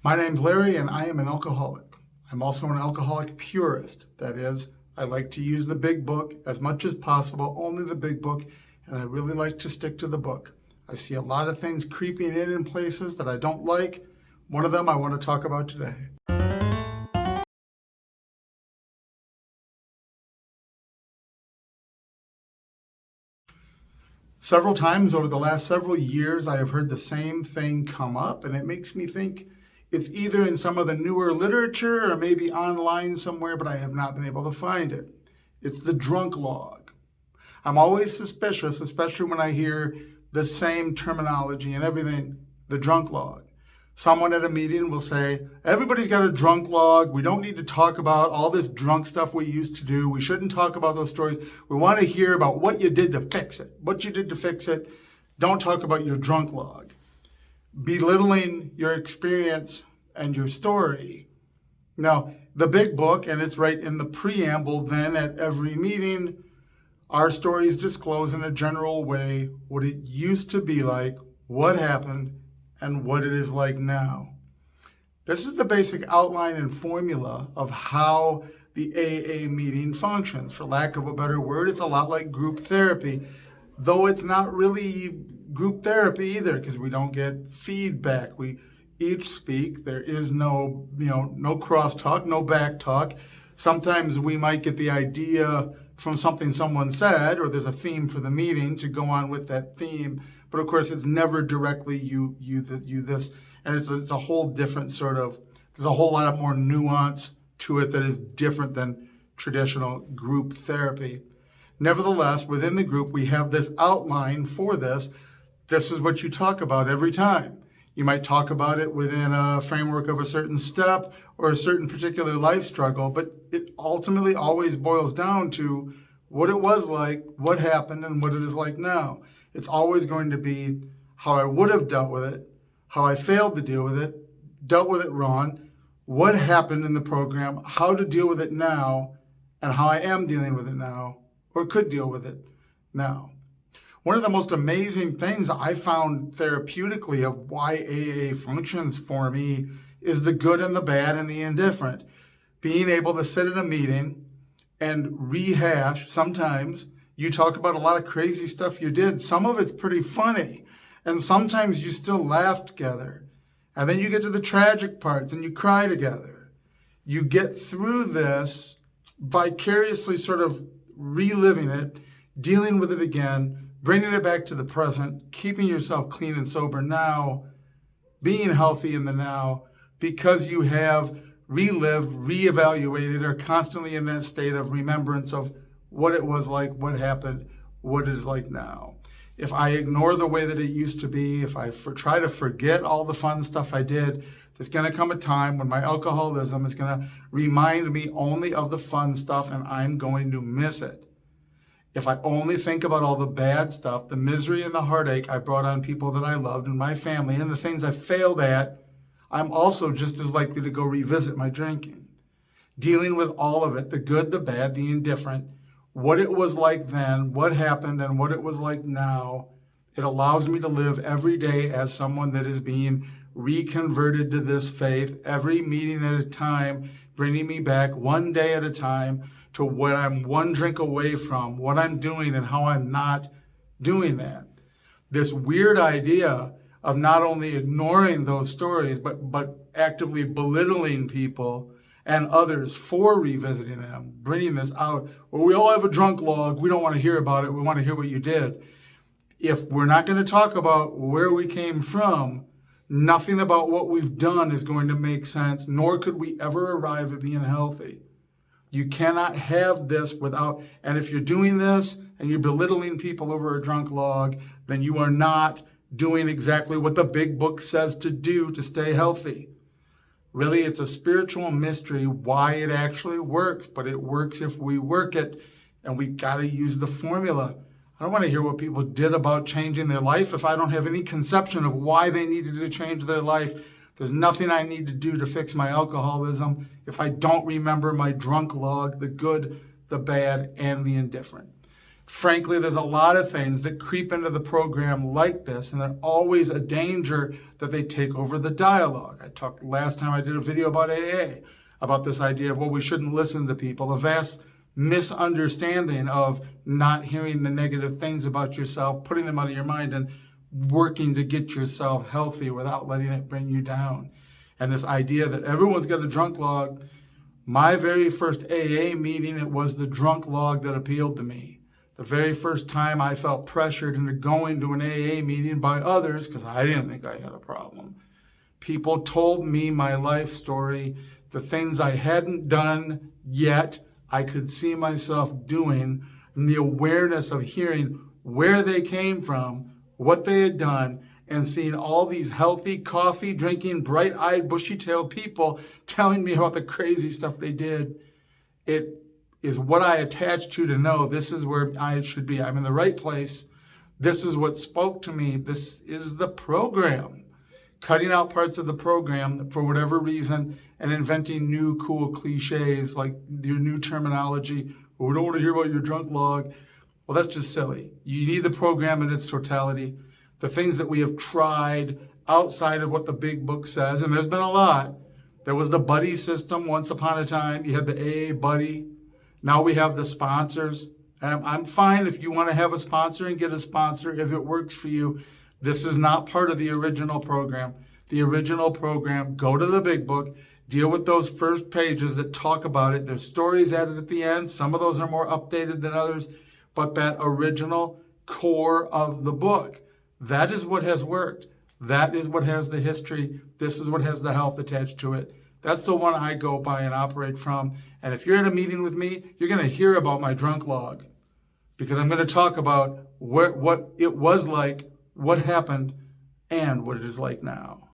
My name's Larry, and I am an alcoholic. I'm also an alcoholic purist. That is, I like to use the big book as much as possible, only the big book, and I really like to stick to the book. I see a lot of things creeping in places that I don't like. One of them I want to talk about today. Several times over the last several years, I have heard the same thing come up, and it makes me think it's either in some of the newer literature or maybe online somewhere, but I have not been able to find it. It's the drunk log. I'm always suspicious, especially when I hear the same terminology and everything, the drunk log. Someone at a meeting will say, everybody's got a drunk log. We don't need to talk about all this drunk stuff we used to do. We shouldn't talk about those stories. We want to hear about what you did to fix it. What you did to fix it. Don't talk about your drunk log. Belittling your experience and your story. Now, the big book, and it's right in the preamble then at every meeting, our stories disclose in a general way what it used to be like, what happened, and what it is like now. This is the basic outline and formula of how the AA meeting functions. For lack of a better word, it's a lot like group therapy, though it's not really group therapy either, because we don't get feedback. We each speak. There is no crosstalk, no back talk. Sometimes we might get the idea from something someone said, or there's a theme for the meeting to go on with that theme. But of course, it's never directly you this, and it's a whole different sort of, there's a whole lot of more nuance to it that is different than traditional group therapy. Nevertheless, within the group, we have this outline for this. This is what you talk about every time. You might talk about it within a framework of a certain step or a certain particular life struggle, but it ultimately always boils down to what it was like, what happened, and what it is like now. It's always going to be how I would have dealt with it, how I failed to deal with it, dealt with it wrong, what happened in the program, how to deal with it now, and how I am dealing with it now, or could deal with it now. One of the most amazing things I found therapeutically of why AA functions for me is the good and the bad and the indifferent. Being able to sit in a meeting and rehash. Sometimes you talk about a lot of crazy stuff you did. Some of it's pretty funny. And sometimes you still laugh together. And then you get to the tragic parts and you cry together. You get through this vicariously sort of reliving it, dealing with it again, bringing it back to the present, keeping yourself clean and sober now, being healthy in the now, because you have relived, reevaluated, are constantly in that state of remembrance of what it was like, what happened, what it is like now. If I ignore the way that it used to be, if I try to forget all the fun stuff I did, there's going to come a time when my alcoholism is going to remind me only of the fun stuff, and I'm going to miss it. If I only think about all the bad stuff, the misery and the heartache I brought on people that I loved and my family, and the things I failed at, I'm also just as likely to go revisit my drinking. Dealing with all of it, the good, the bad, the indifferent, what it was like then, what happened, and what it was like now, it allows me to live every day as someone that is being reconverted to this faith, every meeting at a time, bringing me back one day at a time to what I'm one drink away from, what I'm doing and how I'm not doing that. This weird idea of not only ignoring those stories, but actively belittling people and others for revisiting them, bringing this out. Well, we all have a drunk log. We don't want to hear about it. We want to hear what you did. If we're not going to talk about where we came from, nothing about what we've done is going to make sense, nor could we ever arrive at being healthy. You cannot have this without, and if you're doing this and you're belittling people over a drunk log, then you are not doing exactly what the big book says to do to stay healthy. Really, it's a spiritual mystery why it actually works, but it works if we work it, and we got to use the formula. I don't want to hear what people did about changing their life if I don't have any conception of why they needed to change their life. There's nothing I need to do to fix my alcoholism if I don't remember my drunk log, the good, the bad, and the indifferent. Frankly, there's a lot of things that creep into the program like this, and there's always a danger that they take over the dialogue. I talked last time I did a video about AA, about this idea of, well, we shouldn't listen to people, a vast misunderstanding of not hearing the negative things about yourself, putting them out of your mind, and working to get yourself healthy without letting it bring you down. And this idea that everyone's got a drunk log. My very first AA meeting, it was the drunk log that appealed to me. The very first time I felt pressured into going to an AA meeting by others, because I didn't think I had a problem. People told me my life story, the things I hadn't done yet, I could see myself doing, and the awareness of hearing where they came from, what they had done, and seeing all these healthy, coffee-drinking, bright-eyed, bushy-tailed people telling me about the crazy stuff they did. It is what I attach to know this is where I should be. I'm in the right place. This is what spoke to me. This is the program. Cutting out parts of the program for whatever reason and inventing new cool cliches like your new terminology. Oh, we don't want to hear about your drunk log. Well, that's just silly. You need the program in its totality. The things that we have tried outside of what the big book says, and there's been a lot. There was the buddy system once upon a time. You had the AA buddy. Now we have the sponsors. I'm fine if you want to have a sponsor and get a sponsor if it works for you. This is not part of the original program. The original program, go to the big book, deal with those first pages that talk about it. There's stories added at the end. Some of those are more updated than others, but that original core of the book, that is what has worked. That is what has the history. This is what has the health attached to it. That's the one I go by and operate from. And if you're in a meeting with me, you're going to hear about my drunk log, because I'm going to talk about what it was like, what happened, and what it is like now.